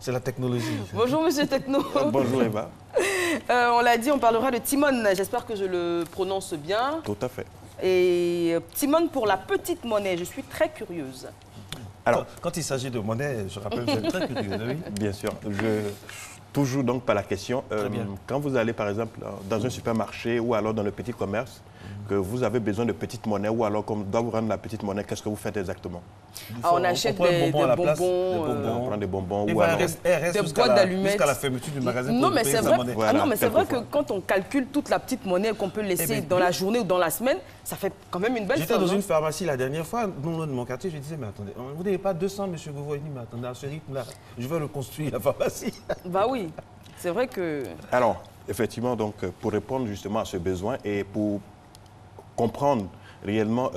C'est la technologie. Bonjour, monsieur Techno. Bonjour, Eva. On l'a dit, on parlera de Timon. J'espère que je le prononce bien. Tout à fait. Et Timon pour la petite monnaie, je suis très curieuse. Alors, quand il s'agit de monnaie, je rappelle, vous êtes très curieux, oui. Bien sûr. Toujours donc par la question, quand vous allez par exemple dans un supermarché ou alors dans le petit commerce, que vous avez besoin de petites monnaies ou alors qu'on doit vous rendre la petite monnaie, qu'est-ce que vous faites exactement? On achète des bonbons, On prend des bonbons ou alors des boîtes d'allumettes. Jusqu'à la fermeture du magasin. Non, mais c'est vrai, Voilà, c'est vrai que quand on calcule toute la petite monnaie qu'on peut laisser dans la journée ou dans la semaine, ça fait quand même une belle somme. J'étais dans une pharmacie la dernière fois, dans mon quartier, je disais, mais attendez, vous n'avez pas 200, monsieur Gouvo? Il dit, mais attendez, à ce rythme-là, je vais reconstruire la pharmacie. Bah oui, c'est vrai que... Alors, effectivement, donc, pour répondre justement à ce besoin et pour comprendre réellement,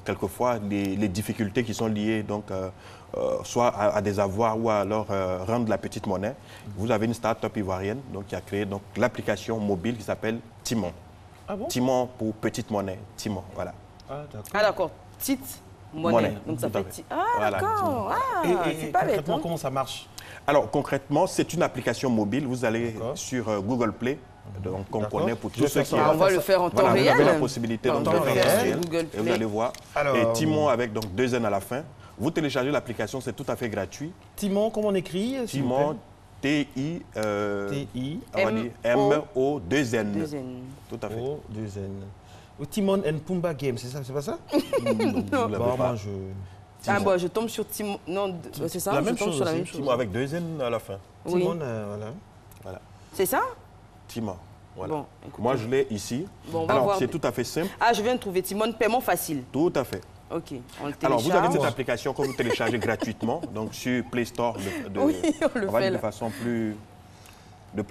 quelquefois, les difficultés qui sont liées, donc, soit à des avoirs ou alors rendre la petite monnaie, vous avez une start-up ivoirienne donc, qui a créé l'application mobile qui s'appelle Timon. Ah bon? Timon pour petite monnaie, Timon, voilà. Ah d'accord, petite monnaie. Donc ça fait petit. Ah voilà, d'accord, et pas bête. concrètement, comment ça marche? Alors concrètement, c'est une application mobile. Vous allez sur Google Play, donc qu'on connaît pour tous ceux qui... On va le faire en temps réel. Vous avez la possibilité donc, de le faire en réel. Google Et vous Play. allez voir. Alors, et Timon avec donc 2 N à la fin. Vous téléchargez l'application, c'est tout à fait gratuit. Timon, comment on écrit? Timon, T-I-M-O-2-N. Tout à fait. O-2-N. Timon and Pumba Game, c'est ça? C'est pas ça? Non, Moi, je... Ah bon, je tombe sur Timon. Non, c'est ça? La Je même tombe chose sur la aussi. même chose. Timon avec 2 N à la fin. Oui. Timon, voilà. C'est ça? Timon. Voilà. Bon, écoutez. Moi, je l'ai ici. Bon, on va Alors, voir. c'est tout à fait simple. Ah, je viens de trouver Timon, paiement facile. Tout à fait. Ok, on le Alors, télécharge. vous avez cette application que vous téléchargez gratuitement, donc sur Play Store, Oui, on le va fait dire là. de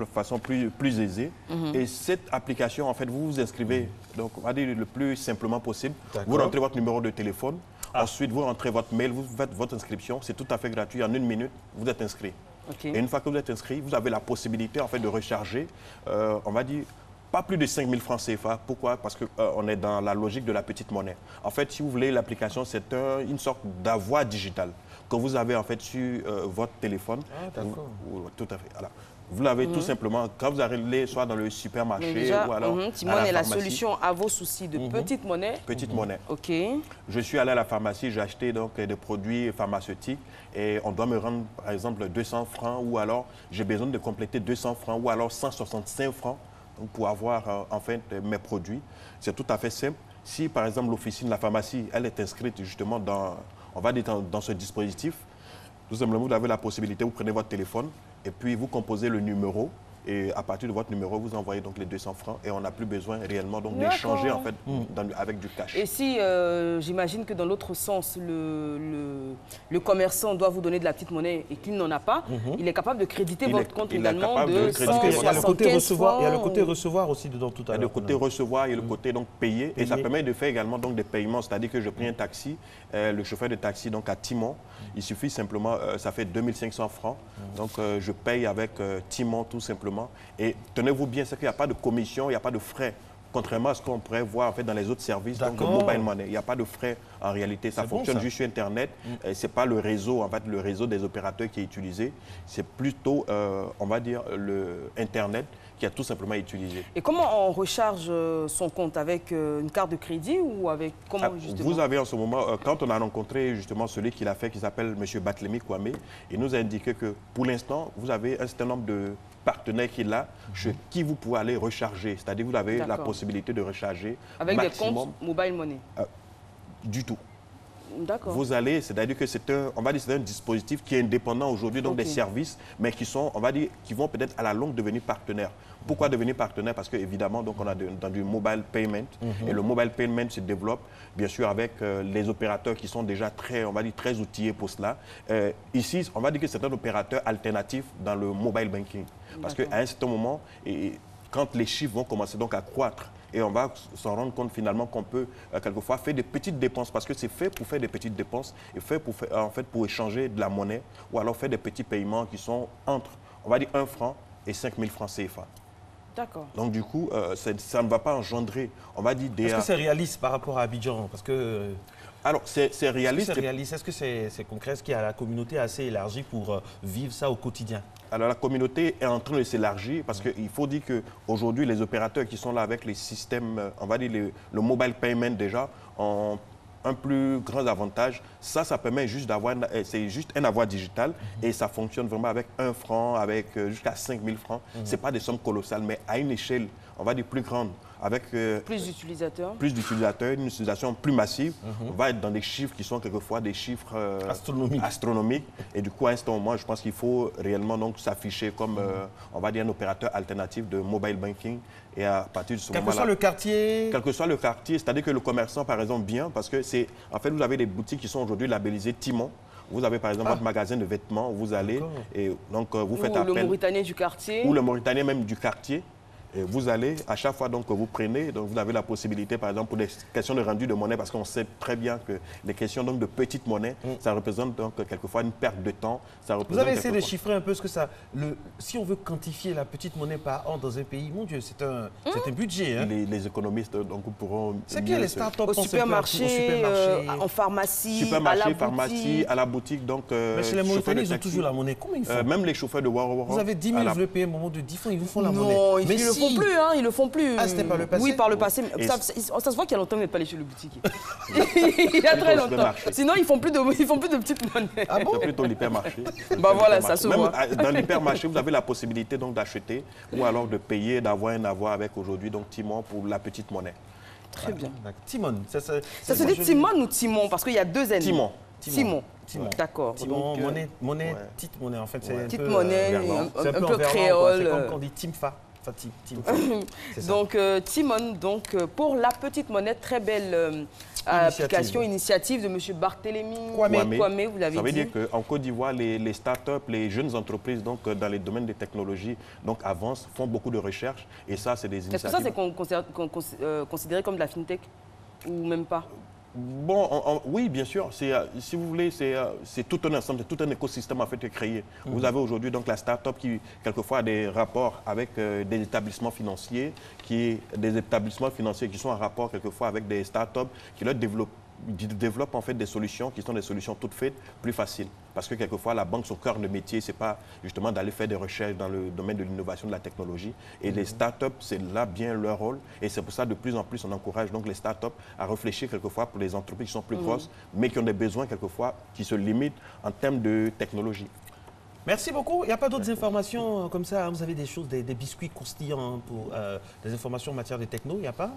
façon plus aisée. Et cette application, en fait, vous vous inscrivez, donc on va dire le plus simplement possible. Vous rentrez votre numéro de téléphone, ensuite vous rentrez votre mail, vous faites votre inscription, c'est tout à fait gratuit. En 1 minute, vous êtes inscrit. Okay. Et une fois que vous êtes inscrit, vous avez la possibilité en fait de recharger, on va dire, pas plus de 5 000 francs CFA. Pourquoi? Parce qu'on est dans la logique de la petite monnaie. En fait, si vous voulez, l'application, c'est une sorte d'avoir digital que vous avez en fait sur votre téléphone. Ah, d'accord. Tout à fait. Voilà. Vous l'avez tout simplement quand vous arrivez soit dans le supermarché déjà, ou alors Timon à la est la pharmacie. solution à vos soucis de petite monnaie. Petite monnaie. Ok. Je suis allé à la pharmacie, j'ai acheté donc des produits pharmaceutiques et on doit me rendre par exemple 200 francs ou alors j'ai besoin de compléter 200 francs ou alors 165 francs pour avoir en fait mes produits. C'est tout à fait simple. Si par exemple l'officine, la pharmacie, elle est inscrite justement dans, on va dire dans ce dispositif, tout simplement vous avez la possibilité, vous prenez votre téléphone et puis vous composez le numéro. Et à partir de votre numéro, vous envoyez donc les 200 francs et on n'a plus besoin réellement donc d'échanger en fait avec du cash. Et si, j'imagine que dans l'autre sens, le commerçant doit vous donner de la petite monnaie et qu'il n'en a pas, il est capable de créditer votre compte également de 175 francs. Il y a le côté recevoir aussi dedans tout à l'heure. Il y a le côté recevoir et le côté donc payer. Et ça permet de faire également donc des paiements, c'est-à-dire que je prends un taxi, le chauffeur de taxi donc à Timon, il suffit simplement, ça fait 2500 francs, donc je paye avec Timon tout simplement. Et tenez-vous bien, c'est qu'il n'y a pas de commission, il n'y a pas de frais. Contrairement à ce qu'on pourrait voir en fait, dans les autres services donc, de mobile money. Il n'y a pas de frais en réalité. Ça fonctionne juste sur Internet. Ce n'est pas le réseau, en fait, le réseau des opérateurs qui est utilisé. C'est plutôt, on va dire, le Internet qui a tout simplement utilisé. Et comment on recharge son compte? Avec une carte de crédit ou avec comment justement? Vous avez en ce moment, quand on a rencontré justement celui qui l'a fait, qui s'appelle M. Batlemi Kwame, il nous a indiqué que pour l'instant, vous avez un certain nombre de partenaires qui est là, chez qui vous pouvez aller recharger. C'est-à-dire que vous avez la possibilité de recharger avec maximum, des comptes mobile money? Du tout. D'accord. Vous allez, c'est-à-dire que c'est un, on va dire, c'est un dispositif qui est indépendant aujourd'hui donc des services, mais qui sont, on va dire, qui vont peut-être à la longue devenir partenaires. Pourquoi devenir partenaire? Parce que évidemment, donc on a dans du mobile payment et le mobile payment se développe bien sûr avec les opérateurs qui sont déjà très, on va dire, très outillés pour cela. Ici, on va dire que c'est un opérateur alternatif dans le mobile banking, parce qu'à un certain moment, quand les chiffres vont commencer donc à croître. Et on va s'en rendre compte finalement qu'on peut quelquefois faire des petites dépenses parce que c'est fait pour faire des petites dépenses et fait pour, en fait, pour échanger de la monnaie ou alors faire des petits paiements qui sont entre, on va dire, 1 franc et 5 000 francs CFA. D'accord. Donc du coup, ça ne va pas engendrer, on va dire, des... Est-ce que c'est réaliste par rapport à Abidjan? Parce que Alors, c'est réaliste. C'est réaliste. Est-ce que c'est concret? Est-ce qu'il y a la communauté assez élargie pour vivre ça au quotidien? Alors, la communauté est en train de s'élargir parce qu'il faut dire qu'aujourd'hui, les opérateurs qui sont là avec les systèmes, on va dire le mobile payment déjà, ont un plus grand avantage. Ça permet juste d'avoir, c'est juste un avoir digital et ça fonctionne vraiment avec 1 franc, avec jusqu'à 5000 francs. Ce n'est pas des sommes colossales, mais à une échelle, on va dire plus grande. Avec plus d'utilisateurs. Plus d'utilisateurs, une utilisation plus massive. On va être dans des chiffres qui sont quelquefois des chiffres astronomiques. Et du coup, à un certain moment, je pense qu'il faut réellement s'afficher comme, on va dire, un opérateur alternatif de mobile banking. Et à partir de ce moment-là... Quel que soit le quartier. Quel que soit le quartier, c'est-à-dire que le commerçant, par exemple, bien, parce que c'est... En fait, vous avez des boutiques qui sont aujourd'hui labellisées Timon. Vous avez par exemple votre magasin de vêtements, vous allez et donc vous faites appel... Ou le Mauritanien du quartier. Ou le Mauritanien même du quartier. Et vous allez, à chaque fois donc, que vous prenez, donc vous avez la possibilité, par exemple, pour des questions de rendu de monnaie, parce qu'on sait très bien que les questions donc, de petite monnaie, ça représente donc quelquefois une perte de temps. Vous avez essayé de chiffrer un peu ce que ça... si on veut quantifier la petite monnaie par an dans un pays, mon Dieu, c'est un budget. Hein? Les économistes donc, pourront... C'est bien les startups au supermarché, en pharmacie, pharmacie, à la boutique. Donc, mais chez les Mauritaniens, ils ont toujours la monnaie. Comment ils font? Même les chauffeurs de Wara Wara. Vous avez 10 000, vous voulez payer un moment de 10 francs, ils vous font la monnaie. Non, ils le font plus, hein, ils le font plus. Ah, c'était par le passé? Oui, par le passé. Ça se voit qu'il y a longtemps, mais pas aller chez le boutique. Il y a très longtemps. Sinon, ils font plus de petites monnaies. Ah bon? C'est plutôt l'hypermarché. Bah voilà, ça se voit. Dans l'hypermarché, vous avez la possibilité d'acheter ou alors de payer, d'avoir un avoir avec aujourd'hui donc Timon pour la petite monnaie. Très bien. Timon. Ça se dit Timon ou Timon? Parce qu'il y a deux N. Timon. Timon. D'accord. Timon, monnaie, petite monnaie en fait. Petite monnaie, un peu créole. C'est comme quand on dit Timfa. Donc Timon, pour la petite monnaie, très belle application, initiative de M. Barthélémy Kwame, vous l'avez dit. Ça veut dire qu'en Côte d'Ivoire, les startups, les jeunes entreprises dans les domaines des technologies avancent, font beaucoup de recherches et ça, c'est des initiatives. Est-ce que ça, c'est considéré comme de la fintech ou même pas? Bon, oui, bien sûr. Si vous voulez, c'est tout un ensemble, c'est tout un écosystème en fait créé. Vous avez aujourd'hui donc la start-up qui, quelquefois, a des rapports avec des établissements financiers, qui sont en rapport quelquefois avec des start-up qui leur développent en fait des solutions qui sont des solutions toutes faites, plus faciles. Parce que quelquefois, la banque, son cœur de métier, ce n'est pas justement d'aller faire des recherches dans le domaine de l'innovation, de la technologie. Et les startups, c'est là bien leur rôle. Et c'est pour ça, de plus en plus, on encourage donc les startups à réfléchir quelquefois pour les entreprises qui sont plus grosses, mais qui ont des besoins quelquefois qui se limitent en termes de technologie. Merci beaucoup. Il n'y a pas d'autres informations comme ça? Vous avez des choses, des biscuits croustillants pour des informations en matière de techno? Il n'y a pas?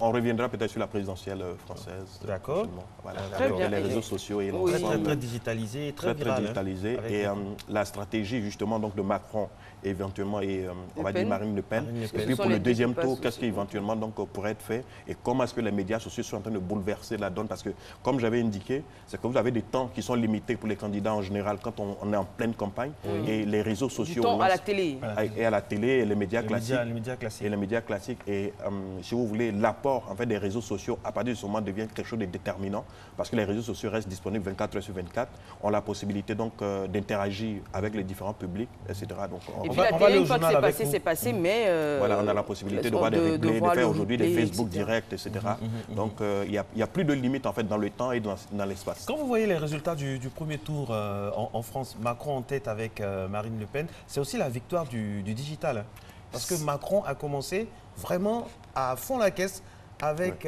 On reviendra peut-être sur la présidentielle française. D'accord. Voilà. Très bien. Les réseaux sociaux et très digitalisé, très digitalisé. Et la stratégie justement donc de Macron éventuellement et on va dire Marine Le Pen. Et puis pour le deuxième tour, qu'est-ce qui éventuellement donc pourrait être fait et comment est-ce que les médias sociaux sont en train de bouleverser la donne? Parce que comme j'avais indiqué, c'est que vous avez des temps qui sont limités pour les candidats en général quand on est en pleine campagne et les réseaux sociaux. Du temps à la télé. Et à la télé et les médias classiques. Et les médias classiques. Et si vous voulez, l'apport en fait, des réseaux sociaux à partir de ce moment devient quelque chose de déterminant parce que les réseaux sociaux restent disponibles 24 heures sur 24, ont la possibilité donc d'interagir avec les différents publics, etc. Donc, et puis la télé, une fois que c'est passé, mais... voilà, on a la possibilité de voir des replays, de faire aujourd'hui des Facebook directs, etc. Donc il n'y a plus de limite en fait dans le temps et dans l'espace. Quand vous voyez les résultats du premier tour en France, Macron en tête avec Marine Le Pen, c'est aussi la victoire du digital. Hein, parce que Macron a commencé vraiment à fond la caisse avec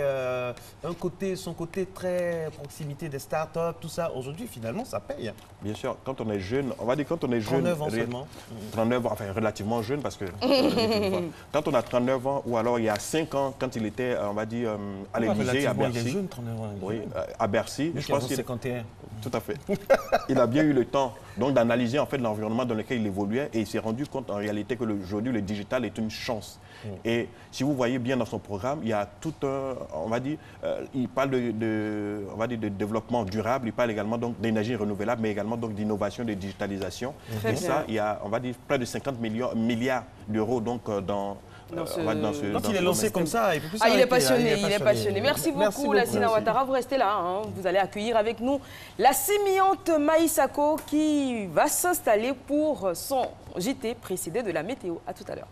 son côté très proximité des startups, tout ça. Aujourd'hui, finalement, ça paye. Bien sûr, quand on est jeune, on va dire quand on est jeune... 39 ans seulement. 39 ans, enfin relativement jeune parce que... quand on a 39 ans, ou alors il y a 5 ans, quand il était, on va dire, à l'Élysée, à Bercy. Il est jeune, 39 ans. Oui, à Bercy. Je pense qu'il 51. Tout à fait. Il a bien eu le temps d'analyser en fait l'environnement dans lequel il évoluait et il s'est rendu compte en réalité que aujourd'hui, le digital est une chance. Et si vous voyez bien dans son programme, il y a tout un, on va dire, il parle on va dire de développement durable, il parle également donc d'énergie renouvelable, mais également donc d'innovation, de digitalisation. Et ça, il y a, on va dire, près de 50 milliards d'euros donc dans quand il est lancé comme ça, il est passionné, Merci beaucoup, Lassina Ouattara. Vous restez là, hein. Vous allez accueillir avec nous la sémillante Maïsako qui va s'installer pour son JT précédé de la météo. À tout à l'heure.